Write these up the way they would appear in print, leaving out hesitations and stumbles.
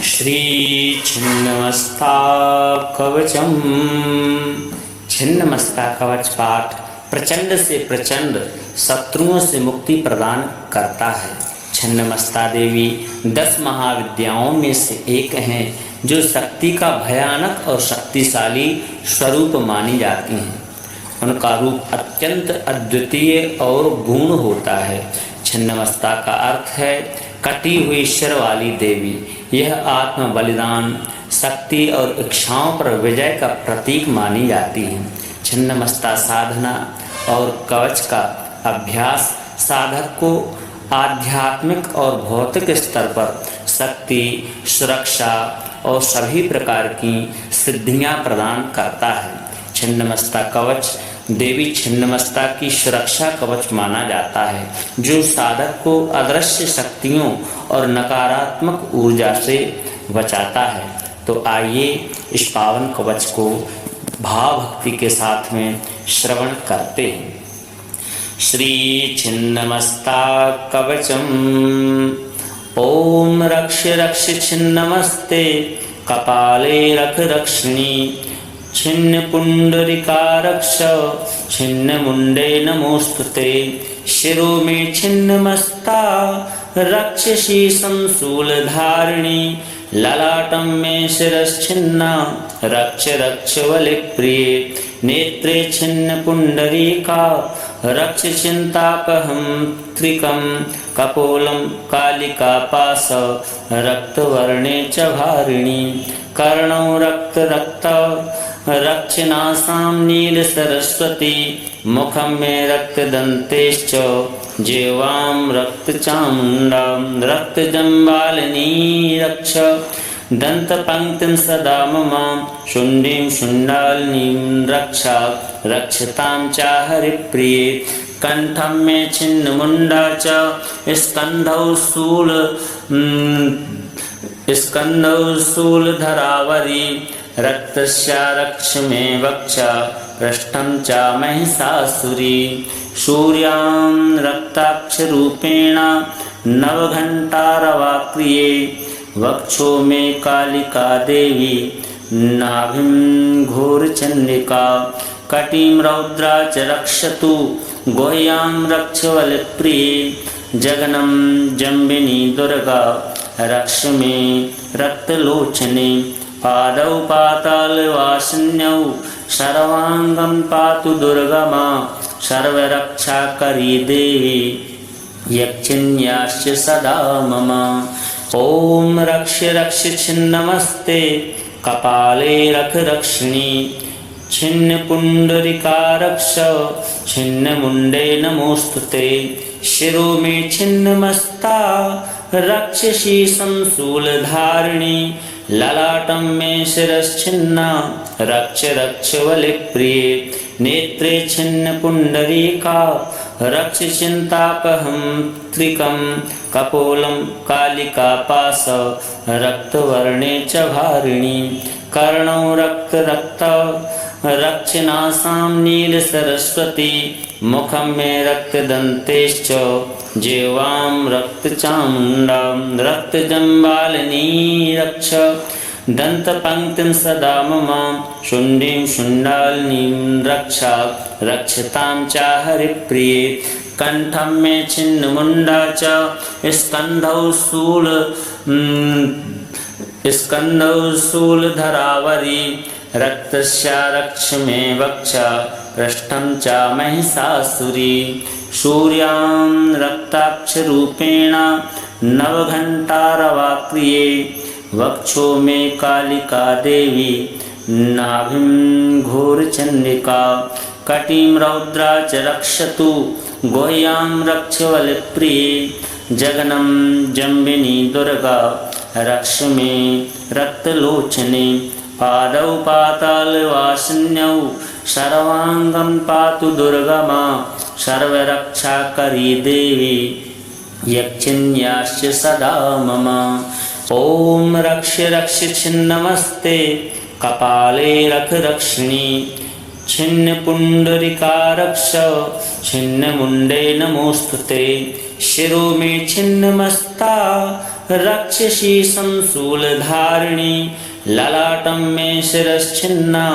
श्री छिन्नमस्ता कवचम। छिन्नमस्ता कवच पाठ प्रचंड से प्रचंड शत्रुओं से मुक्ति प्रदान करता है। छिन्नमस्ता देवी 10 महाविद्याओं में से एक हैं जो शक्ति का भयानक और शक्तिशाली स्वरूप मानी जाती हैं। उनका रूप अत्यंत अद्वितीय और गूढ़ होता है। छिन्नमस्ता का अर्थ है कटी हुई सिर वाली देवी। यह आत्म बलिदान, शक्ति और इच्छाओं पर विजय का प्रतीक मानी जाती है। छिन्नमस्ता साधना और कवच का अभ्यास साधक को आध्यात्मिक और भौतिक स्तर पर शक्ति, सुरक्षा और सभी प्रकार की सिद्धियां प्रदान करता है। छिन्नमस्ता कवच देवी छिन्नमस्ता की सुरक्षा कवच माना जाता है, जो साधक को अदृश्य शक्तियों और नकारात्मक ऊर्जा से बचाता है। तो आइए इस पावन कवच को भाव भक्ति के साथ में श्रवण करते हैं। श्री छिन्नमस्ता कवचम। ओम रक्ष रक्ष छिन्नमस्ते कपाले रख रक्षिणी। छिन्न पुंडरिका रक्ष छिन्न मुंडे नमोस्तुते। शिरो में छिन्नमस्ता रक्षसी संशूल धारिणी। ललाटम में शिरश्छिन्ना रक्ष रक्ष बलिप्रिये। नेत्रे छिन्न पुंडरीका रक्ष चिंतापहं त्रिकं। कपोलं कालिका पाश रक्तवर्णे च भारिणी। कर्णौ रक्त रक्त रक्षनासां नील सरस्वती। मुखं में रक्त दंतेश्च जिह्वां रक्त चामुंडां। रक्त जम्बालिनी रक्ष दंत पंक्तिं सदा मम। शुंडीं शुंडालिनीं रक्षा रक्षतां च हरिप्रिये। कंठं में छिन्न मुंडा च स्कंधौ शूलधरावरी। रक्तस्या रक्ष में वक्षा पृष्ठं च महिषासुरी। सूर्यां रक्ताक्ष रूपेण नवघंटारवाक्रिये। वक्षो में कालिका देवी नाभिं घोरचंडिका। कटिं रौद्रा च रक्षतु गुह्यां रक्ष बलप्रिये। जगनं जम्बिनी दुर्गा रक्ष में रक्तलोचने। पादौ पातालवासिन्यौ सर्वांगं पातु दुर्गमा। सर्वरक्षाकरी देवी यक्षिण्याश्च सदा मम। ओम रक्ष रक्ष छिन्नमस्ते कपाले रख रक्षिणी। छिन्न पुंडरिका रक्ष छिन्न मुंडे नमोस्तुते। शिरो में छिन्नमस्ता रक्षसी संशूल धारिणी। ललाटं में शिरश्छिन्ना रक्ष रक्ष बलिप्रिये। नेत्रे छिन्न पुंडरीका रक्ष चिंतापहं त्रिकं। कपोलं कालिका पाश रक्तवर्णे च भारिणी। कर्णौ रक्त रक्त रक्षनासां नील सरस्वती। मुखं में रक्त दंतेश्च जिह्वां रक्त चामुंडां। रक्त जम्बालिनी रक्ष दंत पंक्तिं सदा मम। शुंडीं शुंडालिनीं रक्षा रक्षतां च हरिप्रिये। कंठं में छिन्न मुंडा च स्कंधौ शूलधरावरी। रक्तस्या रक्ष में वक्षा पृष्ठं च महिषासुरी। सूर्यां रक्ताक्ष रूपेण नवघंटारवाक्रिये। वक्षो में कालिका देवी नाभिं घोरचंडिका। कटिं रौद्रा च रक्षतु गुह्यां रक्ष बलप्रिये। जगनं जम्बिनी दुर्गा रक्ष में रक्तलोचने। पादौ पातालवासिन्यौ सर्वांगं पातु दुर्गमा। सर्वरक्षाकरी देवी यक्षिण्याश्च सदा मम। ओम रक्ष रक्ष छिन्नमस्ते कपाले रख रक्षिणी। छिन्न पुंडरिका रक्ष छिन्न मुंडे नमोस्तुते। शिरो में छिन्नमस्ता रक्षसी शूलधारिणी ललाटं मे शिरश्छिन्ना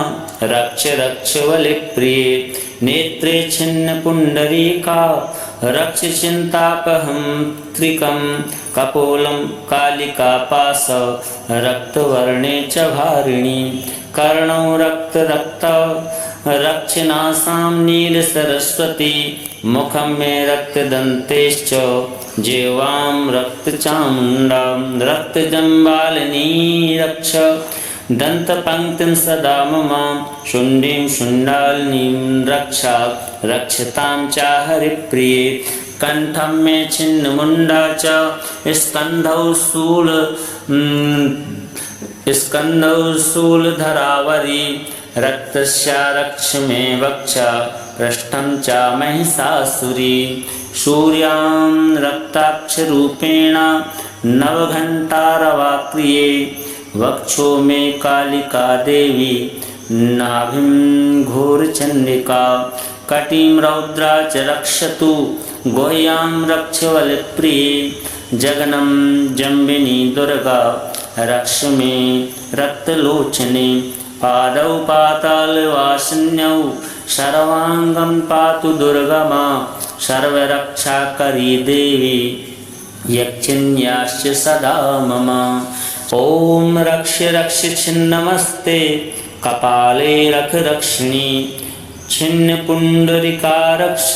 रक्ष रक्ष बलिप्रिये नेत्रे छिन्न पुण्डरीका रक्ष चिन्तापहं त्रिकं कपोलं कालिकापाश रक्तवर्णे च भारिणी कर्णौ रक्त रक्षनासां नीलसरस्वती मुखं मे रक्तदन्तेश्च जिह्वां रक्तचामुण्डां रक्तजम्बालिनी रक्ष दन्तपङ्क्तिं सदा मम शुण्डीं शुण्डालिनीं रक्षा रक्षतां च हरिप्रिये कण्ठं मे छिन्नमुण्डा च स्कन्धौ शूलधरावरी रक्तस्या रक्ष मे वक्षा पृष्ठं च महिषासुरी सूर्यां रक्ताक्षरूपेण नवघण्टारवाक्रिये वक्षो मे कालिका देवी नाभिं घोरचण्डिका कटिं रौद्रा च रक्षतु गुह्यां रक्ष बलप्रिये जगनं जम्बिनी दुर्गा रक्ष मे रक्तलोचने पादौ पातालवासिन्यौ सर्वाङ्गं पातु दुर्गमा सर्वरक्षाकरी देवी यक्षिण्याश्च सदा मम ॐ रक्ष रक्ष छिन्नमस्ते कपाले रख रक्षिणी छिन्न पुण्डरिका रक्ष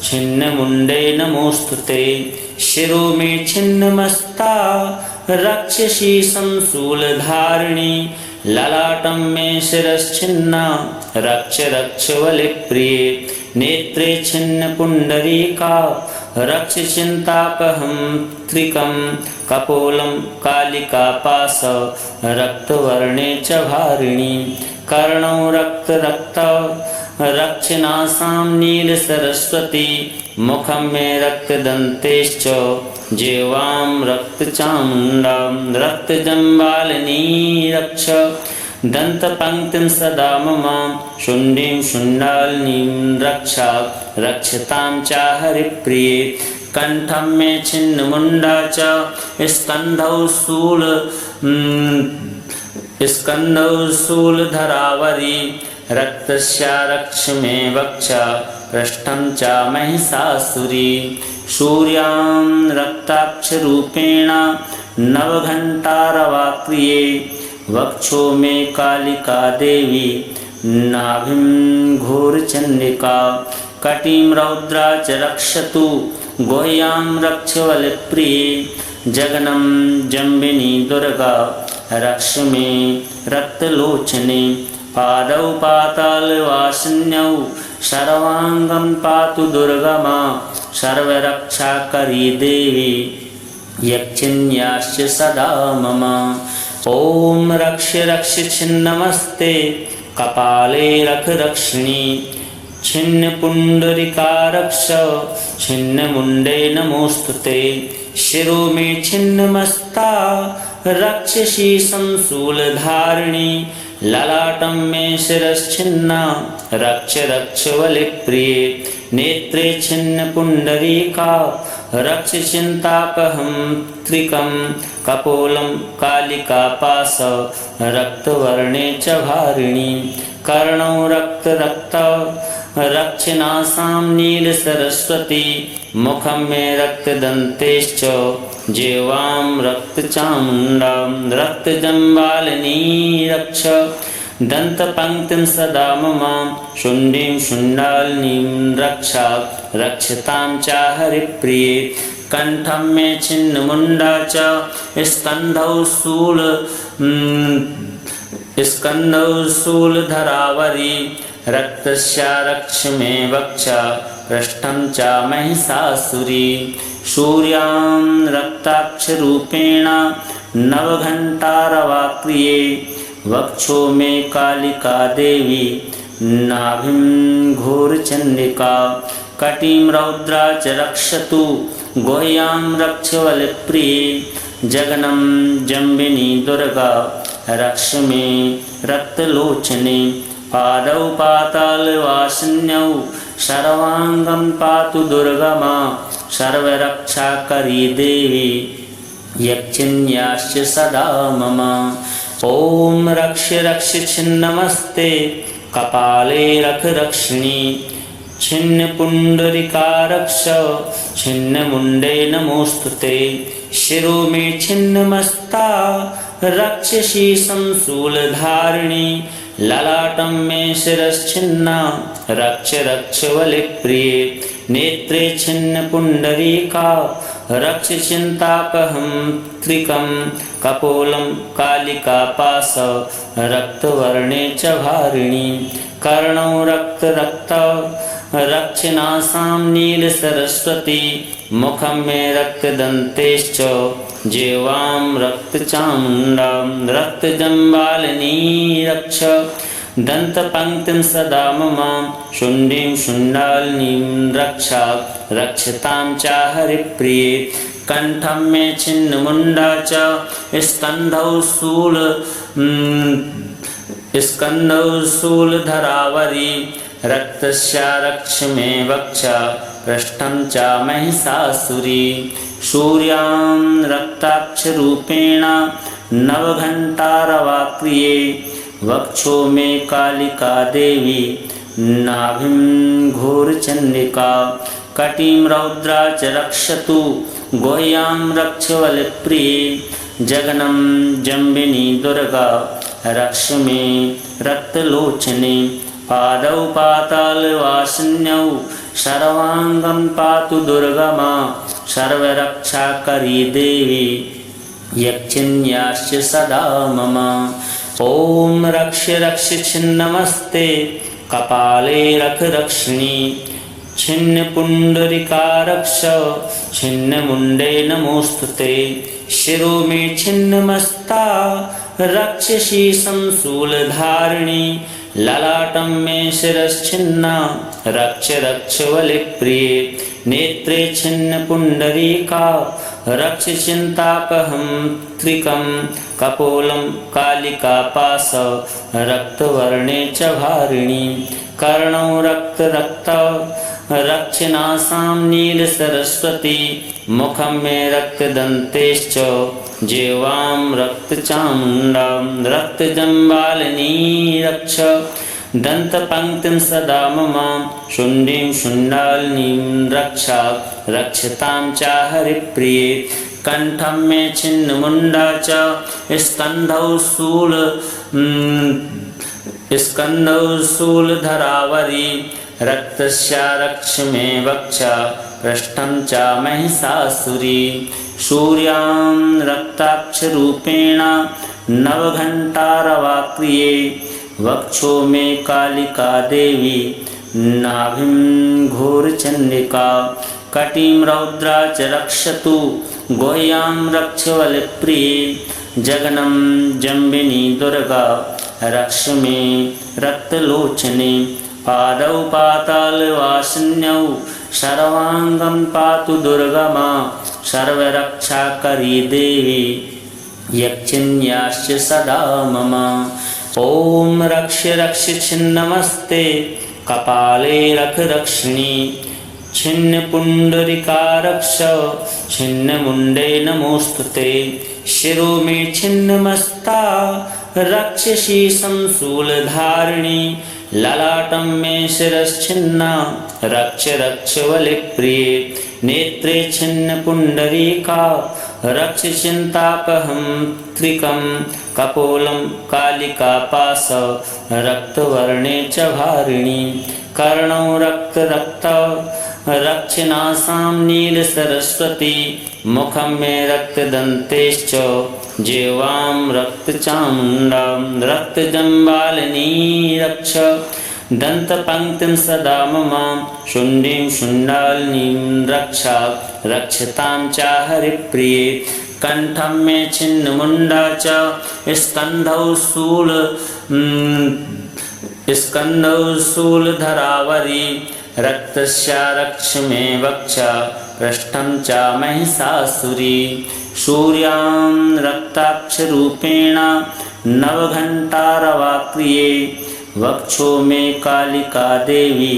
छिन्न मुण्डे नमोस्तुते शिरो मे छिन्नमस्ता रक्षसी शूलधारिणी ललाटं मे शिरश्छिन्ना रक्ष रक्ष बलिप्रिये नेत्रे छिन्न पुण्डरीका रक्ष चिन्तापहं त्रिकं कपोलं कालिकापाश रक्तवर्णे च भारिणी कर्णौ रक्त रक्षनासां नीलसरस्वती मुखं मे रक्तदन्तेश्च जिह्वां रक्तचामुण्डां रक्तजम्बालिनी रक्ष दन्तपङ्क्तिं सदा मम शुण्डीं शुण्डालिनीं रक्षा रक्षतां च हरिप्रिये कण्ठं मे छिन्नमुण्डा च स्कन्धौ शूलधरावरी रक्तस्या रक्ष मे वक्षा पृष्ठं च महिषासुरी सूर्यां रक्ताक्षरूपेण नवघण्टारवाक्रिये वक्षो मे कालिका देवी नाभिं घोरचण्डिका कटिं रौद्रा च रक्षतु गुह्यां रक्ष बलप्रिये जगनं जम्बिनी दुर्गा रक्ष मे रक्तलोचने पादौ पातालवासिन्यौ सर्वाङ्गं पातु दुर्गमा सर्वरक्षाकरी देवी यक्षिण्याश्च सदा मम ॐ रक्ष रक्ष छिन्नमस्ते कपाले रख रक्षिणी छिन्न पुण्डरिका रक्ष छिन्न मुण्डे नमोस्तुते शिरो मे छिन्नमस्ता रक्षसी शूलधारिणी ललाटं मे शिरश्छिन्ना रक्ष रक्ष बलिप्रिये नेत्रे छिन्न पुण्डरीका रक्ष चिन्तापहं त्रिकं कपोलं कालिकापाश रक्तवर्णे च भारिणी कर्णौ रक्त रक्षनासां नीलसरस्वती मुखं मे रक्तदन्तेश्च जिह्वां रक्तचामुण्डां रक्तजम्बालिनी रक्ष दन्तपङ्क्तिं सदा मम शुण्डीं शुण्डालिनीं रक्षा रक्षतां च हरिप्रिये कण्ठं मे छिन्नमुण्डा च स्कन्धौ शूलधरावरी रक्तस्या रक्ष मे वक्षा पृष्ठं च महिषासुरी सूर्यां रक्ताक्षरूपेण नवघण्टारवाक्रिये वक्षो मे कालिका देवी नाभिं घोरचण्डिका कटिं रौद्रा च रक्षतु गुह्यां रक्ष बलप्रिये जगनं जम्बिनी दुर्गा रक्ष मे रक्तलोचने पादौ पातालवासिन्यौ सर्वाङ्गं पातु दुर्गमा सर्वरक्षाकरी देवी यक्षिण्याश्च सदा मम। ॐ रक्ष रक्ष छिन्नमस्ते कपाले रख रक्षिणी छिन्न पुंडरिका रक्ष छिन्न मुंडे नमोस्तुते। शिरो में छिन्न मस्ता रक्षसी शूलधारिणी ललाटम में शिरश्छिन्ना रक्ष रक्ष वलिप्रिये। नेत्रे छिन्न पुंडरीका रक्ष चिंतापहं त्रिकं कपोलं कालिका पास रक्तवर्णे च भारिणी। कर्णौ रक्त रक्त रक्षनासां नील सरस्वती मुखं मे रक्तदन्तेश्च जिह्वां रक्तचामुण्डां रक्तजम्बालिनी रक्ष। दन्तपङ्क्तिं सदा मम शुण्डीं शुण्डालिनीं रक्षा रक्षतां च हरिप्रिये। कण्ठं मे छिन्नमुण्डा च स्कन्धौ शूलधरावरी रक्तस्या रक्ष मे वक्षा पृष्ठं च महिषासुरी। सूर्यां रक्ताक्षरूपेण नवघण्टारवाक्रिये वक्षो मे कालिका देवी नाभिं घोरचण्डिका। कटिं रौद्रा च रक्षतु गुह्यां रक्षवलप्रिये। जगनं जम्बिनी दुर्गा रक्ष मे रक्तलोचने। पादौ पातालवासिन्यौ सर्वांगं पातु दुर्गमा सर्वरक्षाकरी देवी यक्षिण्याश्च सदा मम। ॐ रक्ष रक्ष छिन्नमस्ते कपाले रख रक्षिणी छिन्न पुंडरिका रक्ष छिन्न मुंडे नमोस्तुते। शिरो में छिन्न मस्ता रक्षसी शूलधारिणी ललाटं मे शिरश्छिन्ना रक्ष रक्ष वलिप्रिये। नेत्रे छिन्न पुंडरीका रक्ष चिंतापहं त्रिकं कपोलं कालिका पास रक्तवर्णे च भारिणी। कर्णौ रक्त रक्त रक्षनासां नील सरस्वती मुखं मे रक्तदन्तेश्च जिह्वां रक्तचामुण्डां रक्तजम्बालिनी रक्ष। दन्तपङ्क्तिं सदा मम शुण्डीं शुण्डालिनीं रक्षा रक्षतां च हरिप्रिये। कण्ठं मे छिन्नमुण्डा च स्कन्धौ शूलधरावरी रक्तस्या रक्ष मे वक्षा पृष्ठं च महिषासुरी। सूर्यां रक्ताक्षरूपेण नवघण्टारवाक्रिये वक्षो मे कालिका देवी नाभिं घोरचण्डिका। कटिं रौद्रा च रक्षतु गुह्यां रक्षवलप्रिये। जगनं जम्बिनी दुर्गा रक्ष मे रक्तलोचने। पादौ पातालवासिन्यौ सर्वांगं पातु दुर्गमा सर्वरक्षाकरी देवी यक्षिण्याश्च सदा मम। ॐ रक्ष रक्ष छिन्नमस्ते कपाले रख रक्षिणी छिन्न पुंडरिका रक्ष छिन्न मुंडे नमोस्तुते। शिरो में छिन्न मस्ता रक्षसी शूलधारिणी ललाटं मे शिरश्छिन्ना रक्ष रक्ष वलिप्रिये। नेत्रे छिन्न पुंडरीका रक्ष चिंतापहं त्रिकं कपोलं कालिका पास रक्तवर्णे च भारिणी। कर्णौ रक्त रक्त रक्षनासां नील सरस्वती मुखं मे रक्तदन्तेश्च जिह्वां रक्तचामुण्डां रक्तजम्बालिनी रक्ष। दन्तपङ्क्तिं सदा मम शुण्डीं शुण्डालिनीं रक्षा रक्षतां च हरिप्रिये। कण्ठं मे छिन्नमुण्डा च स्कन्धौ शूलधरावरी रक्तस्या रक्ष मे वक्षा पृष्ठं च महिषासुरी। सूर्यां रक्ताक्षरूपेण नवघण्टारवाक्रिये वक्षो मे कालिका देवी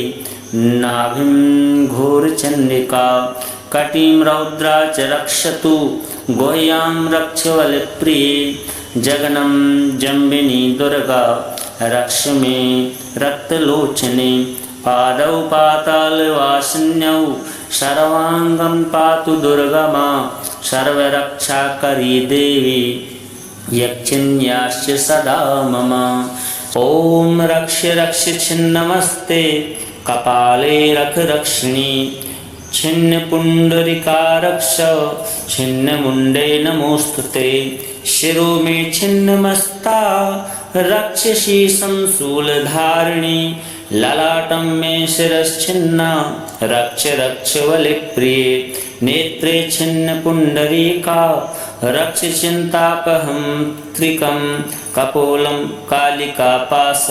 नाभिं घोरचण्डिका। कटिं रौद्रा च रक्षतु गुह्यां रक्षवलप्रिये जगनं जम्बिनी दुर्गा रक्ष मे रक्तलोचने पादौ पातालवासिन्यौ सर्वांगं पातु दुर्गमा सर्वरक्षाकरी देवी यक्षिण्याश्च सदा मम। ॐ रक्ष रक्ष छिन्नमस्ते कपाले रख रक्षिणी छिन्न पुंडरिका रक्ष छिन्न मुंडे नमोस्तुते शिरो में छिन्न मस्ता रक्षसी शूलधारिणी ललाटं मे शिरश्छिन्ना रक्ष रक्ष वलिप्रिये नेत्रे छिन्न पुंडरीका रक्ष चिंतापहं त्रिकं कपोलं कालिकापास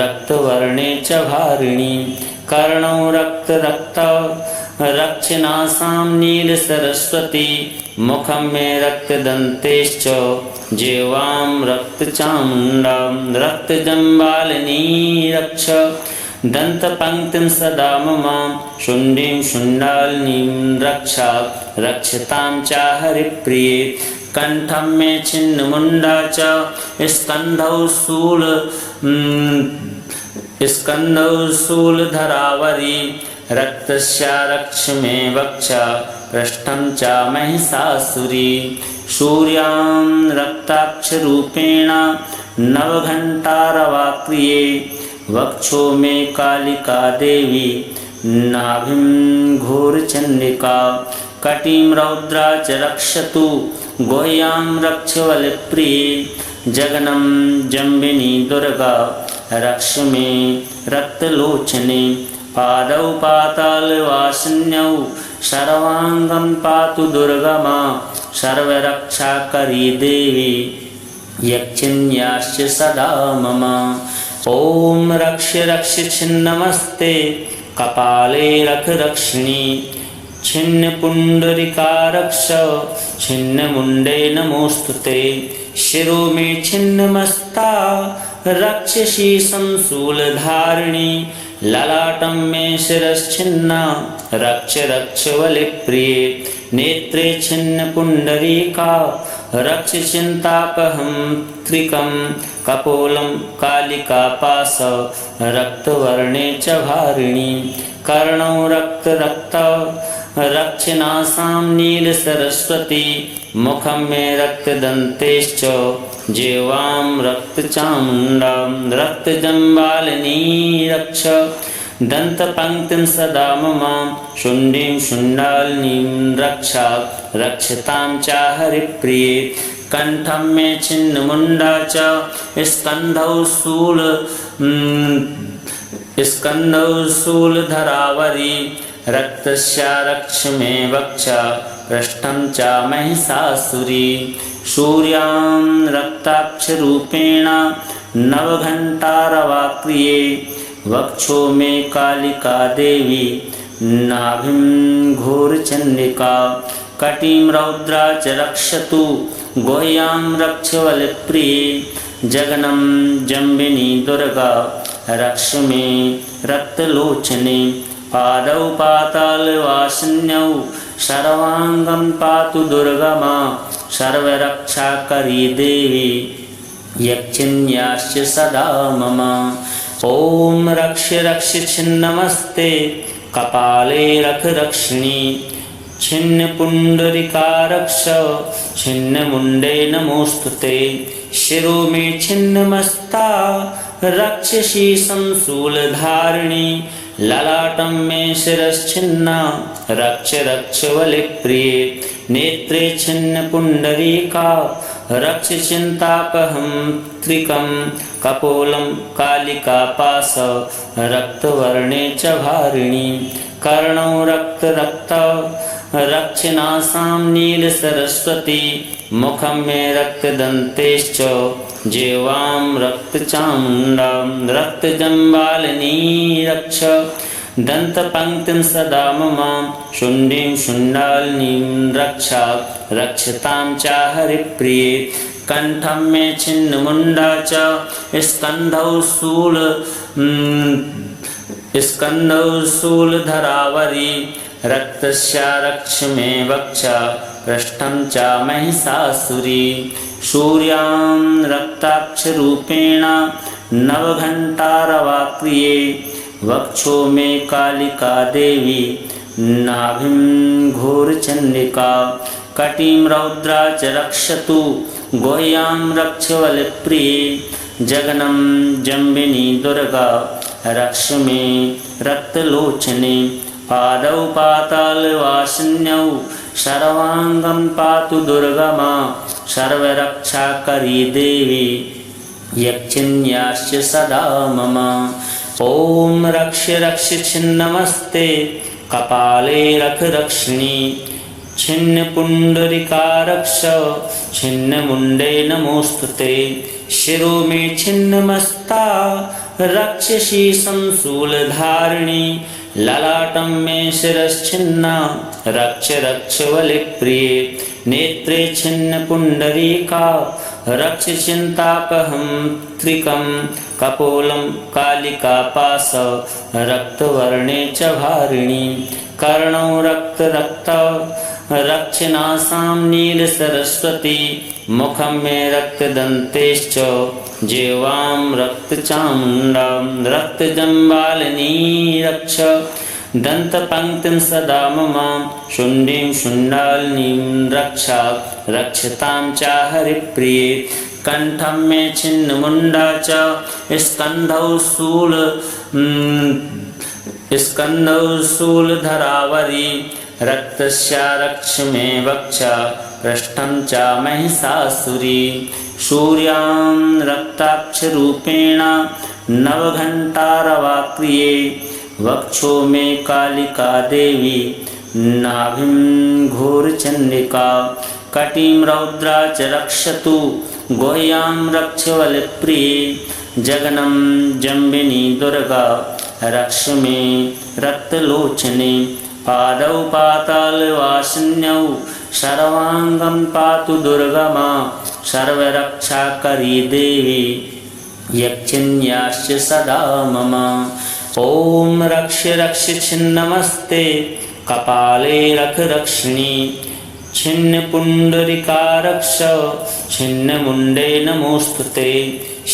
रक्तवर्णे च भारिणी कर्णौ रक्त रक्त रक्षनासां नीलसरस्वती मुखं मे रक्तदन्तेश्च जिह्वां रक्तचामुण्डां रक्तजम्बालिनी रक्ष दन्तपङ्क्तिं सदा मम शुण्डीं शुण्डालिनीं रक्षा रक्षतां च हरिप्रिये कण्ठं मे छिन्नमुण्डा च स्कन्धौ शूलधरावरी रक्तस्या रक्ष मे वक्षा पृष्ठं च महिषासुरी सूर्यां रक्ताक्षरूपेण नवघण्टारवाक्रिये वक्षो मे कालिका देवी नाभिं घोरचण्डिका कटिं रौद्रा च रक्षतु गुह्यां रक्षवलप्रिये जगनं जम्बिनी दुर्गा रक्ष मे रक्तलोचने पादौ पातालवासिन्यौ सर्वांगं पातु दुर्गमा सर्वरक्षाकरी देवी यक्षिण्याश्च सदा मम। ॐ रक्ष रक्ष छिन्नमस्ते कपाले रख रक्षिणी छिन्न पुंडरिका रक्ष छिन्न मुंडे नमोस्तुते शिरो मे छिन्न मस्ता रक्षसी शूलधारिणी ललाटं मे शिरश्छिन्ना रक्ष रक्ष वलिप्रिये नेत्रे छिन्न पुंडरीका रक्ष चिंतापहं त्रिकं कपोलं कालिकापास रक्तवर्णे च भारिणी कर्णौ रक्त रक्त रक्षनासां नीलसरस्वती मुखं मे रक्तदन्तेश्च जिह्वां रक्तचामुण्डां रक्तजम्बालिनी रक्ष दन्तपङ्क्तिं सदा मम शुण्डीं शुण्डालिनीं रक्षा रक्षतां च हरिप्रिये कण्ठं मे छिन्नमुण्डा च स्कन्धौ शूलधरावरी रक्तस्या रक्ष मे वक्षा पृष्ठं च महिषासुरी सूर्यां रक्ताक्षरूपेण नवघण्टारवाक्रिये वक्षो मे कालिका देवी नाभिं घोरचण्डिका कटिं रौद्रा च रक्षतु गुह्यां रक्षवलप्रिये जगनं जम्बिनी दुर्गा रक्ष मे रक्तलोचने पादौ पातालवासिन्यौ सर्वांगं पातु दुर्गमा सर्वरक्षाकरी देवी यक्षिण्याश्च सदा मम। ॐ रक्ष रक्ष छिन्नमस्ते कपाले रख रक्षिणी छिन्न पुंडरिका रक्ष छिन्न मुंडे नमोस्तुते शिरो मे छिन्न मस्ता रक्षसी शूलधारिणी ललाटं मे शिरश्छिन्ना रक्ष रक्ष वलिप्रिये नेत्रे छिन्न पुंडरीका रक्ष चिंतापहं त्रिकं कपोलं कालिकापास रक्तवर्णे च भारिणी कर्णौ रक्त रक्त रक्षनासां नीलसरस्वती मुखं मे रक्तदन्तेश्च जिह्वां रक्तचामुण्डां रक्तजम्बालिनी रक्ष दन्तपङ्क्तिं सदा मम शुण्डीं शुण्डालिनीं रक्षा रक्षतां च हरिप्रिये कण्ठं मे छिन्नमुण्डा च स्कन्धौ शूलधरावरी रक्तस्या रक्ष मे वक्षा पृष्ठं च महिषासुरी सूर्यां रक्ताक्षरूपेण नवघण्टारवाक्रिये वक्षो मे कालिका देवी नाभिं घोरचण्डिका कटिं रौद्रा च रक्षतु गुह्यां रक्षवलप्रिये जगनं जम्बिनी दुर्गा रक्ष मे रक्तलोचने पादौ पातालवासिन्यौ सर्वाङ्गं पातु दुर्गमा सर्वरक्षाकरी देवी यक्षिण्याश्च सदा मम ॐ रक्ष रक्ष छिन्नमस्ते कपाले रख रक्षिणी छिन्न पुंडरिका रक्ष छिन्न मुंडे नमोस्तुते शिरो में छिन्न मस्ता रक्षसी शूलधारिणी ललाटं मे शिरश्छिन्ना रक्ष रक्ष वलिप्रिये नेत्रे छिन्न पुंडरीका रक्ष चिंतापहं त्रिकं कपोलं कालिका पाश रक्तवर्णे च भारिणी कर्णौ रक्त रक्त रक्षनासां नील सरस्वती मुखं मे रक्तदन्तेश्च जिह्वां रक्तचामुण्डां रक्तजम्बालिनी रक्ष दन्तपङ्क्तिं सदा मम शुण्डीं शुण्डालिनीं रक्षा रक्षतां च हरिप्रिये कंठं मे छिन्नमुण्डा च स्कन्धौ शूलधरावरी रक्तस्या रक्ष मे वक्षा पृष्ठं च महिषासुरी सूर्यां रक्ताक्षरूपेण नवघण्टारवाक्रिये वक्षो मे कालिका देवी नाभिं घोरचण्डिका कटिं रौद्रा च रक्षतु गुह्यां रक्षवलप्रिये जगनं जम्बिनी दुर्गा रक्ष मे रक्तलोचने पादौ पातालवासिन्यौ सर्वाङ्गं पातु दुर्गमा सर्वरक्षाकरी देवी यक्षिण्याश्च सदा मम ॐ रक्ष रक्ष छिन्नमस्ते कपाले रख रक्षिणी छिन्न पुंडरिका रक्ष छिन्न मुंडे नमोस्तुते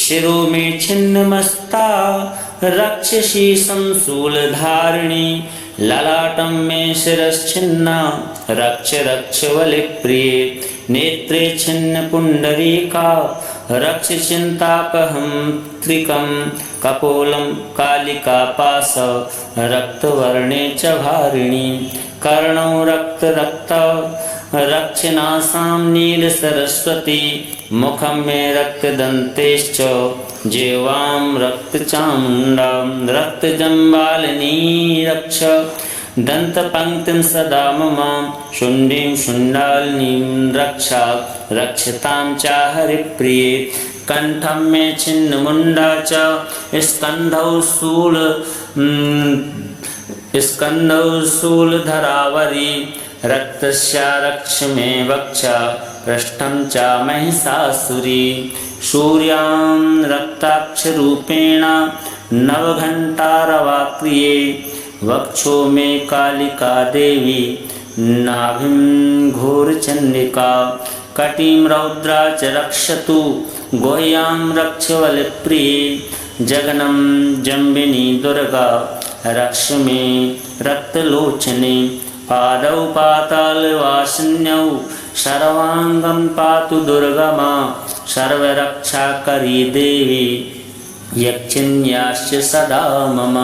शिरो मे छिन्न मस्ता रक्षसी शूलधारिणी ललाटं मे शिरश्छिन्ना रक्ष रक्ष वलिप्रिये नेत्रे छिन्न पुंडरीका रक्ष चिंतापहं त्रिकं कपोलं कालिका पाश रक्तवर्णे च भारिणी कर्णौ रक्त रक्त रक्षनासां नील सरस्वती मुखं मे रक्तदन्तेश्च जिह्वां रक्तचामुण्डां रक्तजम्बालिनी रक्ष दन्तपङ्क्तिं सदा मम शुण्डीं शुण्डालिनीं रक्षा रक्षतां च हरिप्रिये कंठं मे छिन्नमुण्डा च स्कन्धौ शूलधरावरी रक्तस्या रक्ष मे वक्षा पृष्ठं च महिषासुरी सूर्यां रक्ताक्षरूपेण नवघण्टारवाक्रिये वक्षो मे कालिका देवी नाभिं घोरचण्डिका कटिं रौद्रा च रक्षतु गुह्यां रक्षवलप्रिये जगनं जम्बिनी दुर्गा रक्ष मे रक्तलोचने पादौ पातालवासिन्यौ सर्वाङ्गं पातु दुर्गमा सर्वरक्षाकरी देवी यक्षिण्याश्च सदा मम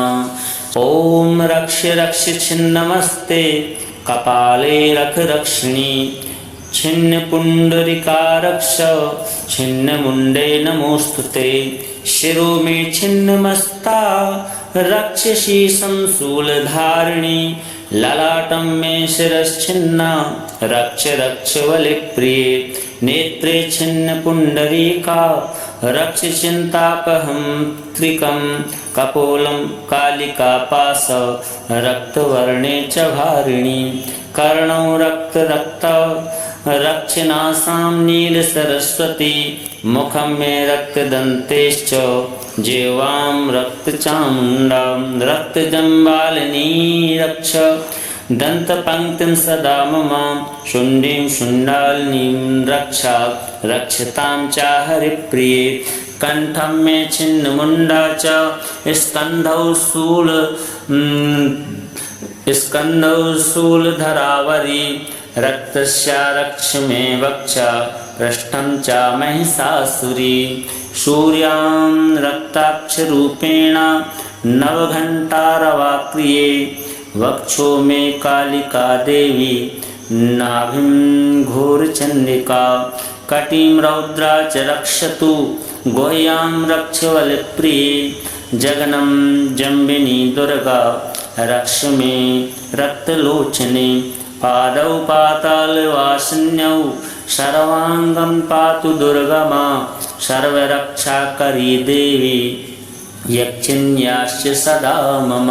ॐ रक्ष रक्ष छिन्नमस्ते कपाले रख रक्षिणी छिन्न पुंडरिका रक्ष छिन्न मुंडे नमोस्तुते शिरो मे छिन्न मस्ता रक्षसी शूलधारिणी ललाटं मे शिरश्छिन्ना रक्ष रक्ष वलिप्रिये नेत्रे छिन्न पुंडरीका रक्ष चिंतापहं त्रिकं कपोलं कालिका पाश रक्तवर्णे च भारिणी कर्णौ रक्त रक्त रक्षनासां नील सरस्वती मुखं मे रक्तदन्तेश्च जिह्वां रक्तचामुण्डां रक्तजम्बालिनी रक्ष दन्तपङ्क्तिं सदा मम शुण्डीं शुण्डालिनीं रक्षा रक्षतां च हरिप्रिये कंठं मे छिन्नमुण्डा च स्कन्धौ शूलधरावरी रक्तस्या रक्ष मे वक्षा पृष्ठं च महिषासुरी सूर्यां रक्ताक्षरूपेण नवघण्टारवाक्रिये वक्षो मे कालिका देवी नाभिं घोरचण्डिका कटिं रौद्रा च रक्षतु गुह्यां रक्षवलप्रिये जगनं जम्बिनी दुर्गा रक्ष मे रक्तलोचने पादौ पातालवासिन्यौ सर्वाङ्गं पातु दुर्गमा सर्वरक्षाकरी देवी यक्षिण्याश्च सदा मम